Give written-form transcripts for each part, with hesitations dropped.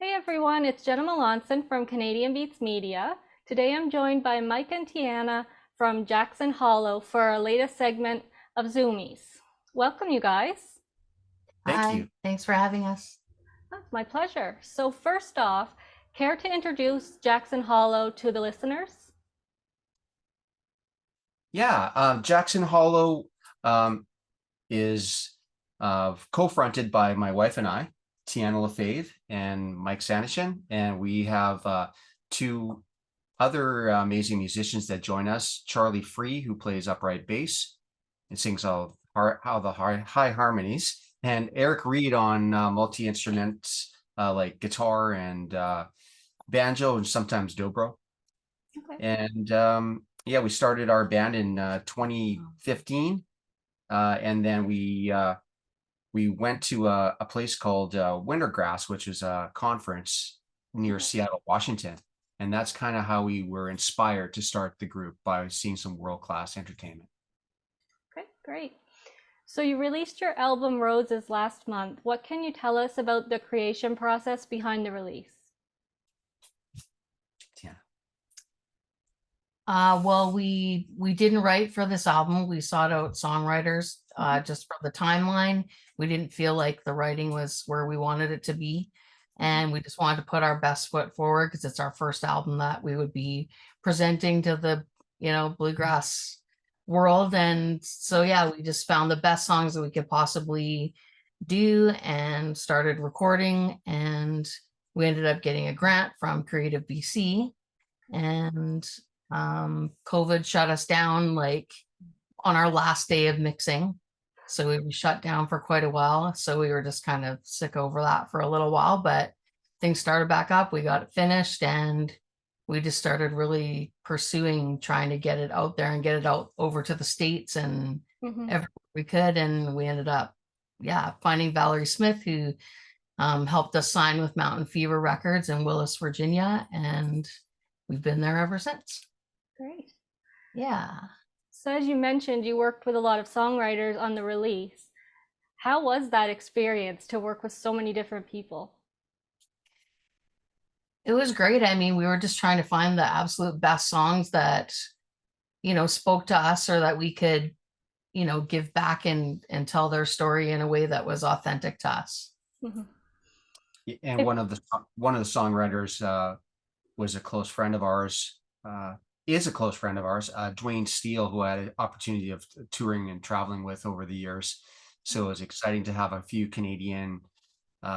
Hey everyone, it's Jenna from Canadian Beats Media. Today I'm joined by Mike and Tianna from Jackson Hollow for our latest segment of Zoomies. Welcome, you guys. Thank Hi, you. thanks for having us. Oh, my pleasure. So first off, care to introduce Jackson Hollow to the listeners? Yeah, Jackson Hollow um, is co-fronted by my wife and I, Tianna and Mike Sanishin, and we have two other amazing musicians that join us. Charlie Free, who plays upright bass and sings all the high harmonies, and Eric Reed on multi-instruments like guitar and banjo and sometimes dobro. Okay. And yeah, we started our band in 2015, and then we went to a place called Wintergrass, which is a conference near Okay. Seattle, Washington. And that's kind of how we were inspired to start the group, by seeing some world-class entertainment. Okay, great. So you released your album Roses last month. What can you tell us about the creation process behind the release? Yeah. We didn't write for this album. We sought out songwriters Mhm. just for the timeline. We didn't feel like the writing was where we wanted it to be, Mhm. and we just wanted to put our best foot forward because it's our first album that we would be presenting to the bluegrass world. And so yeah, we just found the best songs that we could possibly do and started recording, and we ended up getting a grant from Creative BC, and COVID shut us down like on our last day of mixing. So we were shut down for quite a while. So we were just kind of sick over that for a little while, but things started back up. We got it finished, and we just started really pursuing trying to get it out there and get it out over to the States and Mhm. everywhere we could. And we ended up, yeah, finding Valerie Smith, who helped us sign with Mountain Fever Records in Willis, Virginia. And we've been there ever since. Great. Yeah. So as you mentioned, you worked with a lot of songwriters on the release. How was that experience to work with so many different people? It was great. I mean, we were just trying to find the absolute best songs that, spoke to us, or that we could, give back and tell their story in a way that was authentic to us. Mhm. And If one of the songwriters was a close friend of ours, is a close friend of ours, Dwayne Steele, who I had an opportunity of touring and traveling with over the years. So it was exciting to have a few Canadian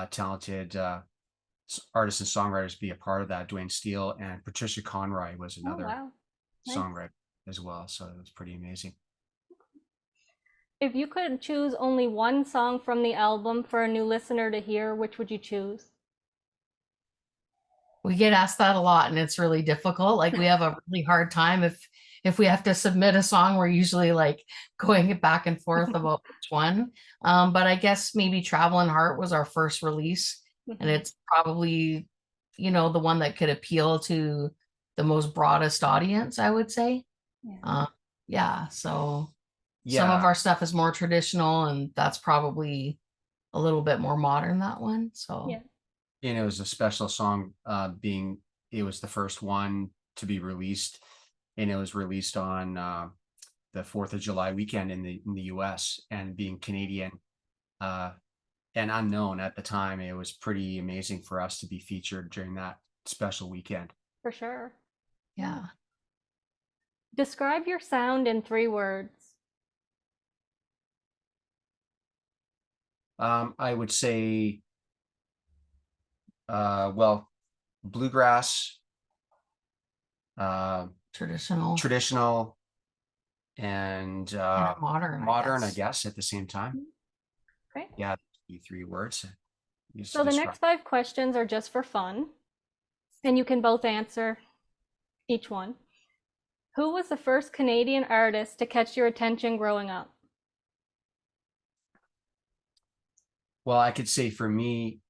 talented artists and songwriters be a part of that. Dwayne Steele and Patricia Conroy was Oh another wow, nice. songwriter as well. So it was pretty amazing. If you could choose only one song from the album for a new listener to hear, which would you choose? We get asked that a lot, and it's really difficult. Like, we have a really hard time if we have to submit a song. We're usually like going back and forth about which one. But I guess maybe Travelin' Heart was our first release, and Mhm. it's probably, the one that could appeal to the most broadest audience, I would say. Yeah. uh, yeah, so some of Yeah, our stuff is more traditional, and that's probably a little bit more modern, that one. So Yeah. and it was a special song, being it was the first one to be released, and it was released on the 4th of July weekend in the US, and being Canadian uh, and unknown at the time, it was pretty amazing for us to be featured during that special weekend. For sure. Yeah. yeah. Describe your sound in 3 words. I would say, well, bluegrass, uh, Traditional traditional, and and modern, I modern, I guess. guess, at the same time. Okay. Yeah, three words used to So the describe. next 5 questions are just for fun, and you can both answer each one. Who was the first Canadian artist to catch your attention growing up? Well, I could say for me,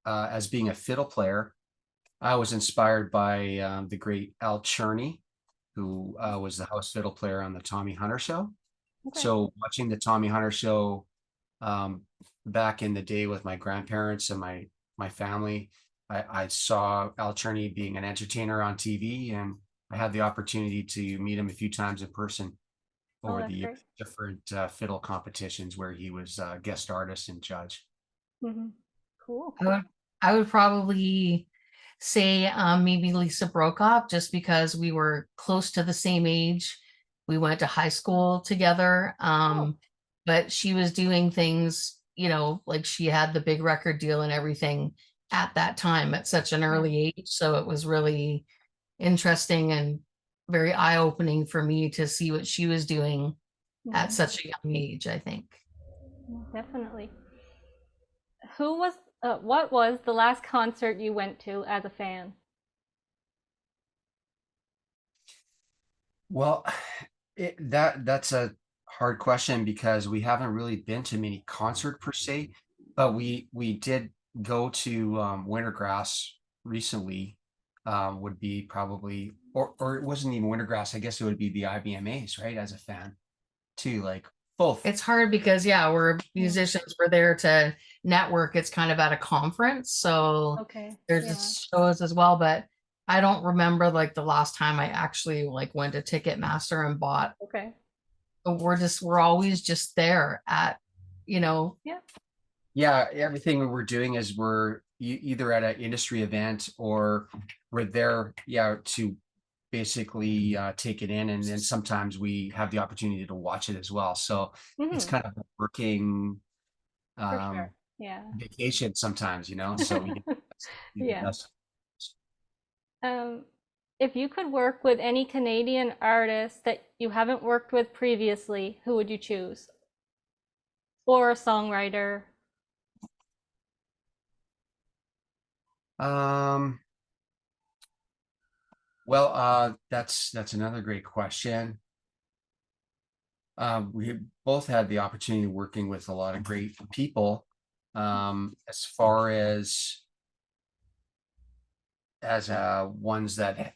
as being a fiddle player, I was inspired by the great Al Cherney, who was the house fiddle player on the Tommy Hunter Show. Okay. So watching the Tommy Hunter Show um, back in the day with my grandparents and my family, I saw Al Cherney being an entertainer on TV, and I had the opportunity to meet him a few times in person Oh, over the that's years, great. different fiddle competitions where he was guest artist and judge. Hmm. Cool. I would, I would probably say maybe Lisa Brokop, just because we were close to the same age. We went to high school together. Oh, But she was doing things, like she had the big record deal and everything at that time at such an yeah. early age. So it was really interesting and very eye-opening for me to see what she was doing at Mhm. such a young age, I think. Definitely. What was the last concert you went to as a fan? Well, that's a hard question because we haven't really been to many concert per se, but we did go to Wintergrass recently. Would be probably, or it wasn't even Wintergrass. I guess it would be the IBMAs, right? As a fan too, like both. It's hard because, yeah, we're Yeah. musicians, we're there to network. It's kind of at a conference, so Okay. there's Yeah. just shows as well. But I don't remember like the last time I actually like went to Ticketmaster and bought. Okay. We're always just there at, you know, Yeah. Yeah, everything we're doing is we're either at an industry event or we're there, yeah, to basically take it in, and then sometimes we have the opportunity to watch it as well. So it's Hmm. kind of a working For sure. um, Yeah. vacation sometimes, So we get to do the Yeah. best. Um, if you could work with any Canadian artist that you haven't worked with previously, who would you choose? Or a songwriter? Um, well, that's another great question. We both had the opportunity of working with a lot of great people. As far as ones that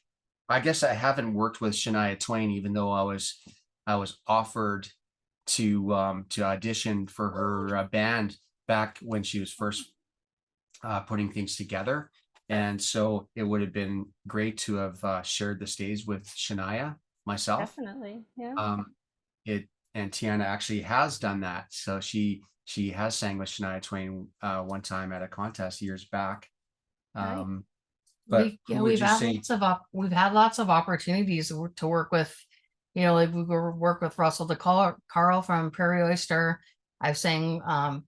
I guess I haven't worked with Shania Twain, even though I was offered to audition for her band back when she was first putting things together. And so it would have been great to have shared the stage with Shania myself. Definitely. Yeah. Um, it and Tianna actually has done that. So she has sang with Shania Twain one time at a contest years back. Nice. Um, but who would you say? we've had lots of opportunities to work with, like we work with Russell Carl from Prairie Oyster. I've sang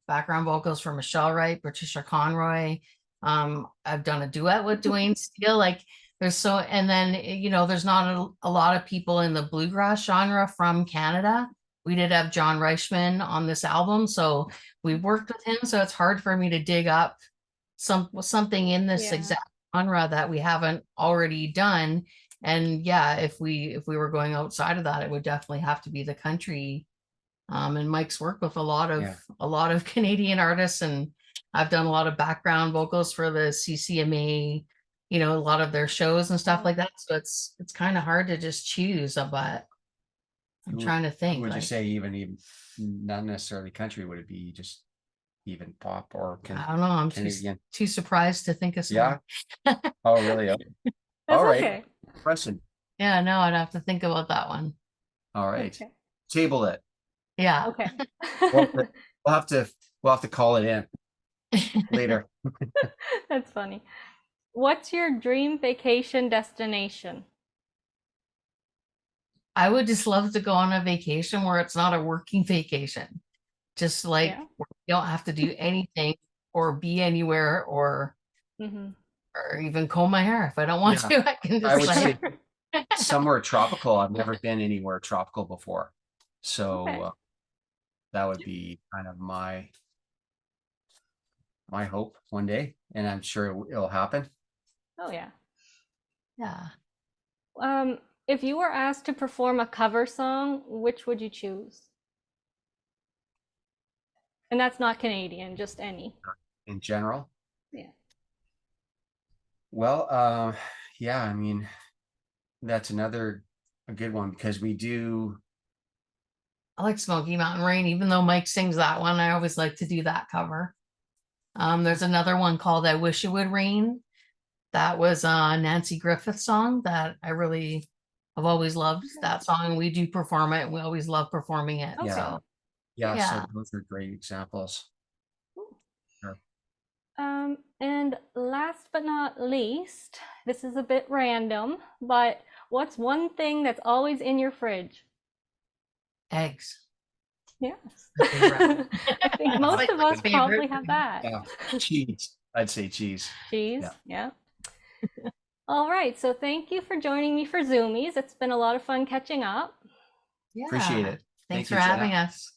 background vocals for Michelle Wright, Patricia Conroy. I've done a duet with Dwayne Steele. Like and then there's not a lot of people in the bluegrass genre from Canada. We did have John Reichman on this album, so we worked with him. So it's hard for me to dig up something in this Yeah. exact genre that we haven't already done. And yeah, if we were going outside of that, it would definitely have to be the country. And Mike's worked with Yeah. a lot of Canadian artists, and I've done a lot of background vocals for the CCMA, a lot of their shows and stuff like that. So it's kind of hard to just choose, but I'm Who, trying to who think would you like, say even not necessarily country? Would it be just even pop or I don't know. I'm Canadian? too surprised to think of Yeah. someone. Oh, really? Okay. That's All right. okay. Question. Yeah, no, I'd have to think about that one. All right. Okay. Table it. Yeah. Okay. We'll have to we'll have to, we'll have to call it in later. That's funny. What's your dream vacation destination? I would just love to go on a vacation where it's not a working vacation. Just like Yeah. where you don't have to do anything or be anywhere Hmm. or even comb my hair. If I don't want Yeah. to, I can I just would like, say somewhere tropical. I've never been anywhere tropical before. So Okay. that would be kind of my hope one day, and I'm sure it'll happen. Oh yeah. yeah. If you were asked to perform a cover song, which would you choose? And that's not Canadian, just any. In general. Yeah. Well, yeah, I mean, that's a good one because we do. I like Smoky Mountain Rain, even though Mike sings that one. I always like to do that cover. There's another one called I Wish It Would Rain That was a Nancy Griffith song that I've always loved that song. We do perform it. We always love performing it. Okay. So Yeah, yeah. so those are great examples. Sure. And last but not least, this is a bit random, but what's one thing that's always in your fridge? Eggs. Yes. Favorite. I think most Like of my us probably favorite. have that. Yeah, cheese. I'd say cheese. Cheese, Yeah. yeah. All right, so thank you for joining me for Zoomies. It's been a lot of fun catching up. Yeah. Appreciate it. Thanks Thank you, for having Jenna. us.